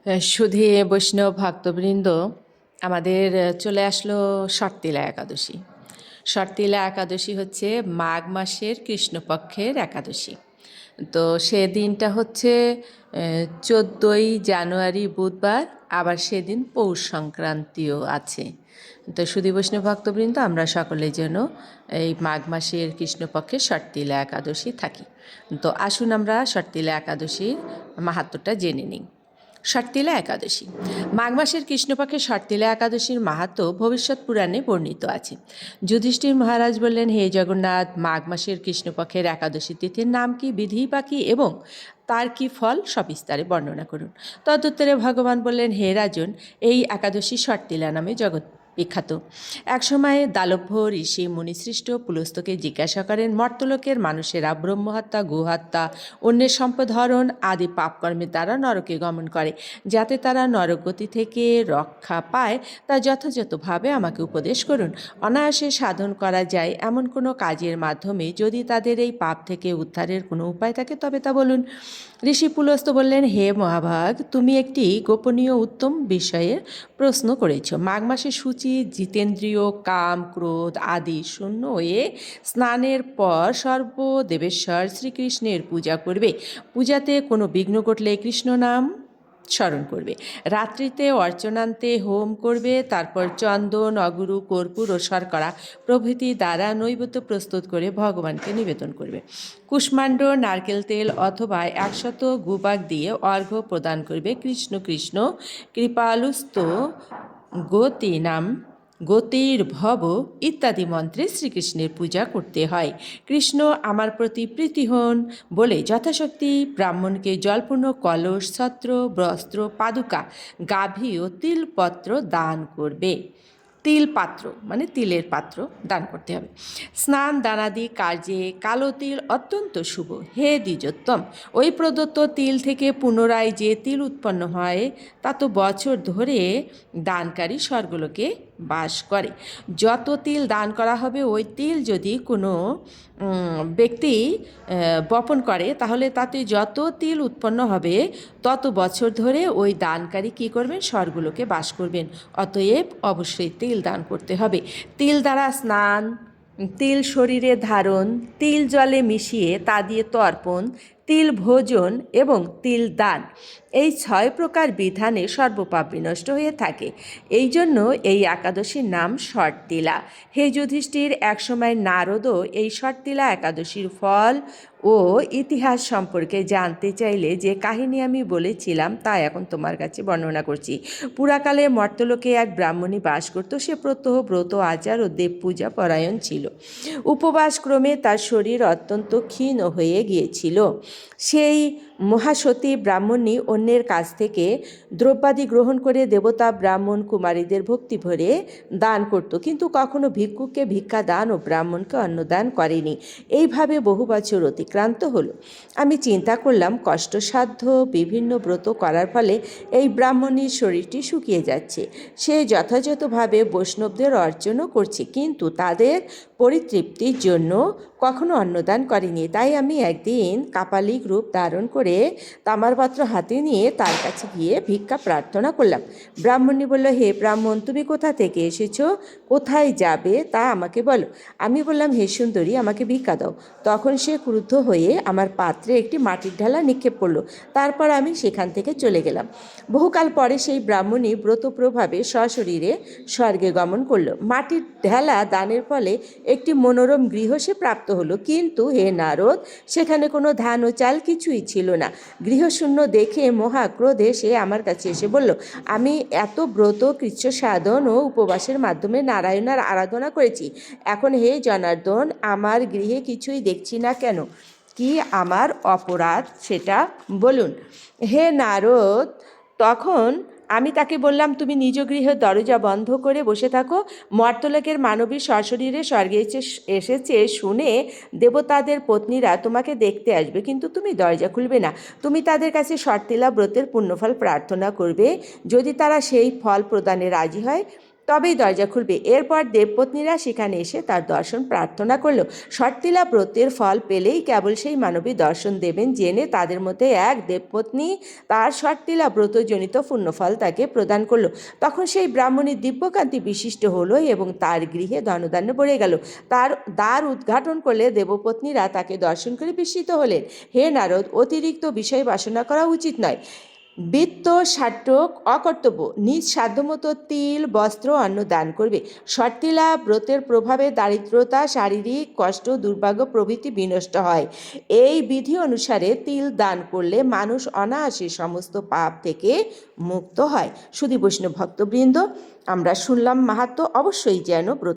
সুধী বৈষ্ণব ভক্তবৃন্দ, আমাদের চলে আসলো শর্তিলা একাদশী। শর্তিলা একাদশী হচ্ছে মাঘ মাসের কৃষ্ণপক্ষের একাদশী। তো সে দিনটা হচ্ছে 14ই জানুয়ারি বুধবার, আবার সেদিন পৌষ সংক্রান্তিও আছে। তো সুধী বৈষ্ণব ভক্তবৃন্দ, আমরা সকলে যেন এই মাঘ মাসের কৃষ্ণপক্ষের শর্তিলা একাদশী থাকি। তো আসুন আমরা শর্তিলা একাদশীর মাহাত্ম্যটা জেনে নিই। শর্তিলা একাদশী, মাঘ মাসের কৃষ্ণপক্ষের শর্তিলা একাদশীর মাহাত্ম্য ভবিষ্যৎ পুরাণে বর্ণিত আছে। যুধিষ্ঠির মহারাজ বললেন, হে জগন্নাথ, মাঘ মাসের কৃষ্ণপক্ষের একাদশী তিথির নাম কি, বিধি বা কি এবং তার কি ফল সবিস্তারে বর্ণনা করুন। তদুত্তরে ভগবান বললেন, হে রাজন, এই একাদশী শর্তিলা নামে জগৎ বিখ্যাত। একসময় দালভ্য ঋষি মুনিসৃষ্ট পুলস্তকে জিজ্ঞাসা করেন, মর্তলোকের মানুষেরা ব্রহ্মহত্যা, গোহত্যা, অন্যের সম্পদ হরণ আদি পাপকর্মের দ্বারা নরকে গমন করে, যাতে তারা নরকগতি থেকে রক্ষা পায় তা যথাযথভাবে আমাকে উপদেশ করুন। অনায়াসে সাধন করা যায় এমন কোনো কাজের মাধ্যমে যদি তাদের এই পাপ থেকে উদ্ধারের কোনো উপায় থাকে তবে তা বলুন। ঋষি পুলস্ত বললেন, হে মহাভাগ, তুমি একটি গোপনীয় উত্তম বিষয়ে প্রশ্ন করেছ। মাঘ মাসে সূচি, জিতেন্দ্রীয়, কাম, ক্রোধ আদি শূন্য হয়ে স্নানের পর সর্বদেবেশ্বর শ্রীকৃষ্ণের পূজা করবে। পূজাতে কোনো বিঘ্ন ঘটলে কৃষ্ণ নাম স্মরণ করবে। রাত্রিতে অর্চনান্তে হোম করবে, তারপর চন্দন, অগুরু, কর্পূর ও শর্করা প্রভৃতি দ্বারা নৈবেদ্য প্রস্তুত করে ভগবানকে নিবেদন করবে। কুষ্মাণ্ড, নারকেল তেল অথবা 100 গুবাক দিয়ে অর্ঘ্য প্রদান করবে। কৃষ্ণ কৃষ্ণ কৃপালুস্ত গতি নাম, গতির ভব ইত্যাদি মন্ত্রে শ্রীকৃষ্ণের পূজা করতে হয়। কৃষ্ণ আমার প্রতি প্রীতি হন বলে যথাশক্তি ব্রাহ্মণকে জলপূর্ণ কলস, ছত্র, বস্ত্র, পাদুকা, গাভী ও তিলপত্র দান করবে। তিল পাত্র মানে তিলের পাত্র দান করতে হবে। স্নান দানাদি কার্যে কালো তিল অত্যন্ত শুভ। হে দ্বিজোত্তম, ওই প্রদত্ত তিল থেকে পুনরায় যে তিল উৎপন্ন হয় তা তো বছর ধরে দানকারী স্বর্গলোকে বাস করে। যত তিল দান করা হবে ওই তিল যদি কোনো ব্যক্তি বপন করে তাহলে তাতে যত তিল উৎপন্ন হবে তত বছর ধরে ওই দানকারী কী করবেন, স্বর্গলোকে বাস করবেন। অতএব অবশ্যই তিল দান করতে হবে। তিল দ্বারা স্নান, তিল শরীরে ধারণ, তিল জলে মিশিয়ে তা দিয়ে তর্পণ, তিল ভোজন এবং তিল দান, এই 6 প্রকার বিধানে সর্বপাপ বিনষ্ট হয়ে থাকে। এই জন্য এই একাদশীর নাম শর্তিলা। হে যুধিষ্ঠির, একসময় নারদও এই শর্তিলা একাদশীর ফল ও ইতিহাস সম্পর্কে জানতে চাইলে যে কাহিনী আমি বলেছিলাম তা এখন তোমার কাছে বর্ণনা করছি। পুরাকালে মর্তলোকে এক ব্রাহ্মণী বাস করত। সে প্রত্যহ ব্রত আচার ও দেব পূজা পরায়ণ ছিল। উপবাস ক্রমে তার শরীর অত্যন্ত ক্ষীণ হয়ে গিয়েছিল। সেই মহাসতী ব্রাহ্মণী অন্যের কাছ থেকে দ্রব্যাদি গ্রহণ করে দেবতা, ব্রাহ্মণ, কুমারীদের ভক্তি ভরে দান করত, কিন্তু কখনো ভিক্ষুককে ভিক্ষা দান ও ব্রাহ্মণকে অন্নদান করেনি। এইভাবে বহু বছর অতিক্রান্ত হলো। আমি চিন্তা করলাম, কষ্টসাধ্য বিভিন্ন ব্রত করার ফলে এই ব্রাহ্মণীর শরীরটি শুকিয়ে যাচ্ছে। সে যথাযথভাবে বৈষ্ণবদের অর্চনও করছে, কিন্তু তাদের পরিতৃপ্তির জন্য কখনো অন্নদান করেনি। তাই আমি একদিন কাপালিক রূপ ধারণ করে তামার পাত্র হাতে নিয়ে তার কাছে গিয়ে ভিক্ষা প্রার্থনা করলাম। ব্রাহ্মণী বলল, হে ব্রাহ্মণ, তুমি কোথা থেকে এসেছো, কোথায় যাবে তা আমাকে বলো। আমি বললাম, হে সুন্দরী, আমাকে ভিক্ষা দাও। তখন সে ক্রুদ্ধ হয়ে আমার পাত্রে একটি মাটির ঢেলা নিক্ষেপ করলো। তারপর আমি সেখান থেকে চলে গেলাম। বহুকাল পরে সেই ব্রাহ্মণী ব্রতপ্রভাবে সশরীরে স্বর্গে গমন করলো। মাটির ঢেলা দানের ফলে একটি মনোরম গৃহ সে প্রাপ্ত হলো, কিন্তু হে নারদ, সেখানে কোনো ধান ও চাল কিছুই ছিল না। গৃহশূন্য দেখে মহাক্রোধে সে আমার কাছে এসে বলল, আমি এত ব্রত, কৃচ্ছ সাধন ও উপবাসের মাধ্যমে নারায়ণের আরাধনা করেছি, এখন হে জনার্দন, আমার গৃহে কিছুই দেখছি না কেন? কি আমার অপরাধ সেটা বলুন। হে নারদ, তখন আমি তাকে বললাম, তুমি নিজ গৃহের দরজা বন্ধ করে বসে থাকো। মর্তলোকের মানবী সশরীরে স্বর্গে এসেছে শুনে দেবতাদের পত্নীরা তোমাকে দেখতে আসবে, কিন্তু তুমি দরজা খুলবে না। তুমি তাদের কাছে শর্তিলা ব্রতের পুণ্যফল প্রার্থনা করবে। যদি তারা সেই ফল প্রদানে রাজি হয় তবেই দরজা খুলবে। এরপর দেবপত্নীরা সেখানে এসে তার দর্শন প্রার্থনা করল। শর্তিলা ব্রতের ফল পেলেই কেবল সেই মানবী দর্শন দেবেন জেনে তাদের মধ্যে এক দেবপত্নী তার শর্তিলা ব্রতজনিত পুণ্যফল তাকে প্রদান করলো। তখন সেই ব্রাহ্মণীর দিব্যকান্তি বিশিষ্ট হলো এবং তার গৃহে ধনধান্য ভরে গেল। তার দ্বার উদ্ঘাটন করলে দেবপত্নীরা তাকে দর্শন করে বিস্মিত হলেন। হে নারদ, অতিরিক্ত বিষয় বাসনা করা উচিত নয়। বৃত্ত সাট্যক অকর্তব্য। নিজ সাধ্যমতো তিল, বস্ত্র, অন্ন দান করবে। শর্তিলা ব্রতের প্রভাবে দারিদ্রতা, শারীরিক কষ্ট, দুর্ভাগ্য প্রভৃতি বিনষ্ট হয়। এই বিধি অনুসারে তিল দান করলে মানুষ অনায়াসে সমস্ত পাপ থেকে মুক্ত হয়। সুধী বৈষ্ণব ভক্তবৃন্দ, আমরা শুনলাম মাহাত্ম্য, অবশ্যই যেন ব্রত